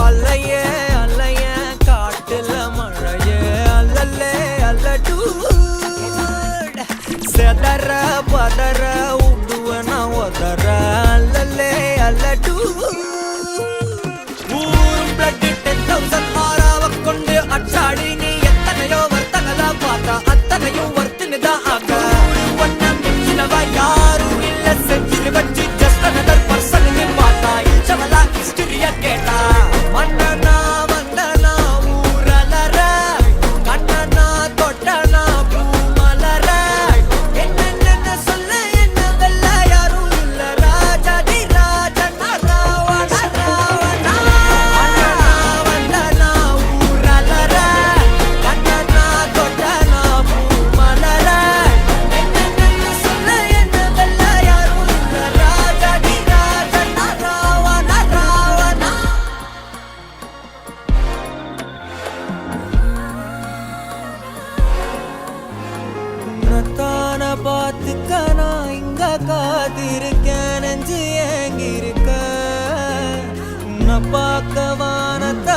அலையே அலைய காட்டுல மழையே அல்லல்லே அல்லடூ செதற பதற உடுவன ஒதற அல்லல்லே அல்லடூ ஊரும் பிளட் 10,000 ஆறாவ கொண்டு அச்சாடி நீ எத்தனையோ வர்த்தகதா பார்த்தா அத்தனையும் வர்த்தினுதான் ஆக ஒன்னம் மிஞ்சினவ யாரும் இல்ல செஞ்சிரு வச்சு ஜஸ்ட் another person பார்த்தா இச்சவலா ஹிஸ்டரிய கேட்டா மன்னனா வந்தனா ஊரலற கண்ணனா தொட்டனா பூமலற என்ன சொல்ல என்ன வெல்ல யாரும் இல்ல ராஜாதி ராஜனா ராவண ராவணா மன்னனா வந்தனா ஊரலற கண்ணனா தொட்டனா பூமலற என்ன சொல்ல என்ன வெல்ல யாரும் இல்ல ராஜாதி ராஜனா ராவண ராவணா உன்னத்தான பார்த்துக்க நான் இங்க காத்திருக்கேன் நெஞ்சு ஏங்கிருக்க உன்னை பார்க்க வானத்தை